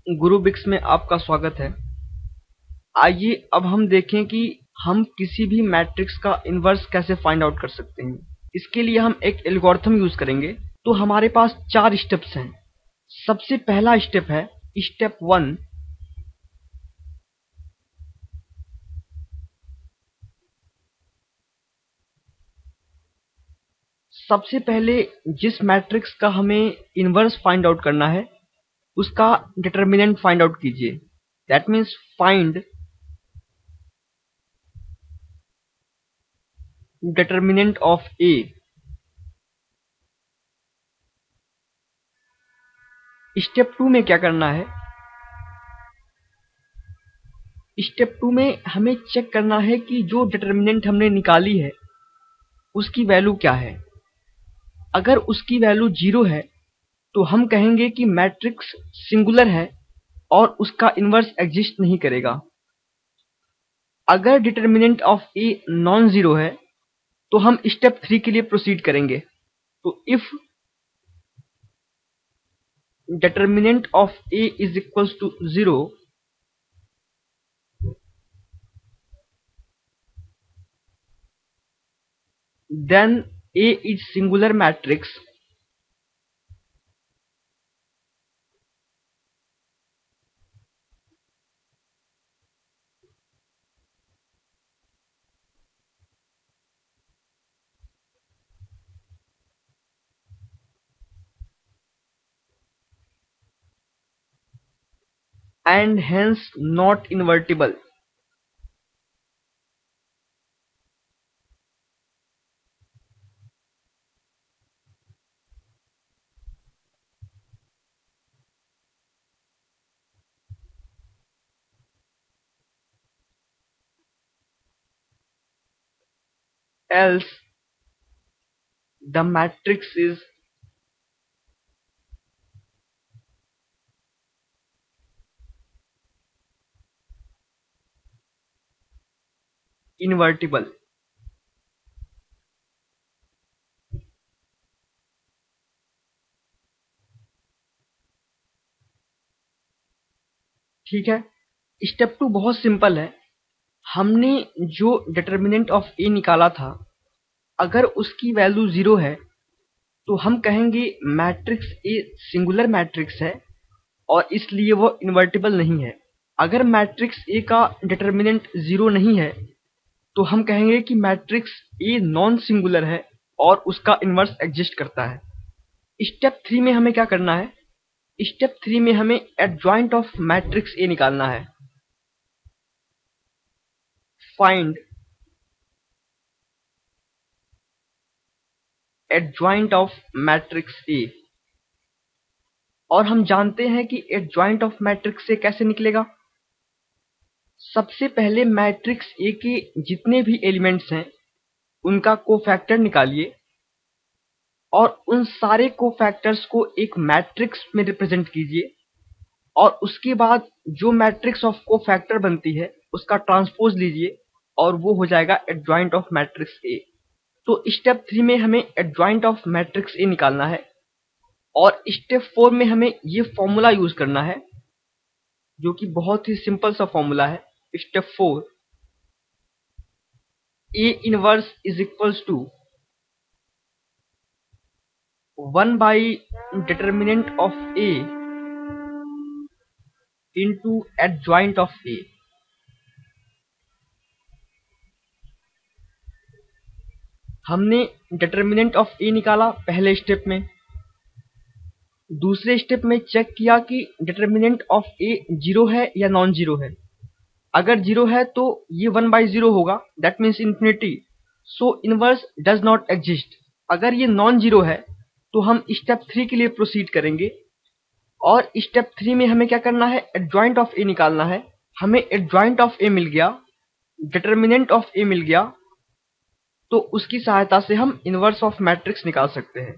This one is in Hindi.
गुरुबिक्स में आपका स्वागत है। आइए अब हम देखें कि हम किसी भी मैट्रिक्स का इन्वर्स कैसे फाइंड आउट कर सकते हैं। इसके लिए हम एक एल्गोरिथम यूज करेंगे। तो हमारे पास 4 स्टेप्स हैं। सबसे पहला स्टेप है स्टेप 1। सबसे पहले जिस मैट्रिक्स का हमें इन्वर्स फाइंड आउट करना है उसका डिटर्मिनेंट फाइंड आउट कीजिए। That means find determinant of A. Step 2 में क्या करना है? स्टेप 2 में हमें चेक करना है कि जो डिटर्मिनेंट हमने निकाली है उसकी वैल्यू क्या है। अगर उसकी वैल्यू 0 है तो हम कहेंगे कि मैट्रिक्स सिंगुलर है और उसका इन्वर्स एग्जिस्ट नहीं करेगा। अगर determinant of a non zero है तो हम स्टेप 3 के लिए प्रोसीड करेंगे। तो if determinant of A is equals to 0, then A is singular matrix and hence not invertible. Else the matrix is invertible. ठीक है। स्टेप 2 बहुत सिंपल है। हमने जो डिटर्मिनेंट ऑफ ए निकाला था अगर उसकी वैल्यू 0 है तो हम कहेंगे मैट्रिक्स ए सिंगुलर मैट्रिक्स है और इसलिए वो इन्वर्टिबल नहीं है। अगर मैट्रिक्स ए का डिटर्मिनेंट 0 नहीं है तो हम कहेंगे कि मैट्रिक्स ए नॉन सिंगुलर है और उसका इन्वर्स एग्जिस्ट करता है। स्टेप 3 में हमें क्या करना है? स्टेप 3 में हमें एडजॉइंट ऑफ मैट्रिक्स ए निकालना है। Find adjoint of matrix A. और हम जानते हैं कि एडजॉइंट ऑफ मैट्रिक्स ए कैसे निकलेगा। सबसे पहले मैट्रिक्स ए के जितने भी एलिमेंट्स हैं उनका कोफैक्टर निकालिए और उन सारे कोफैक्टर्स को एक मैट्रिक्स में रिप्रेजेंट कीजिए और उसके बाद जो मैट्रिक्स ऑफ कोफैक्टर बनती है उसका ट्रांसपोज लीजिए और वो हो जाएगा एडजॉइंट ऑफ मैट्रिक्स ए। तो स्टेप 3 में हमें एडजॉइंट ऑफ मैट्रिक्स ए निकालना है और स्टेप 4 में हमें ये फॉर्मूला यूज करना है जो कि बहुत ही सिंपल सा फॉर्मूला है। Step 4 A inverse is equals to 1 by determinant of A into adjoint of A. हमने डिटर्मिनेंट ऑफ ए निकाला पहले स्टेप में। दूसरे स्टेप में चेक किया कि डिटर्मिनेंट ऑफ ए 0 है या नॉन जीरो है। अगर 0 है तो ये 1 बाई 0 होगा, that means infinity. So inverse does not exist. अगर ये नॉन जीरो है तो हम स्टेप 3 के लिए प्रोसीड करेंगे और स्टेप 3 में हमें क्या करना है? एडजॉइंट ऑफ ए निकालना है। हमें एडजॉइंट ऑफ ए मिल गया, डिटर्मिनेंट ऑफ ए मिल गया, तो उसकी सहायता से हम इनवर्स ऑफ मैट्रिक्स निकाल सकते हैं।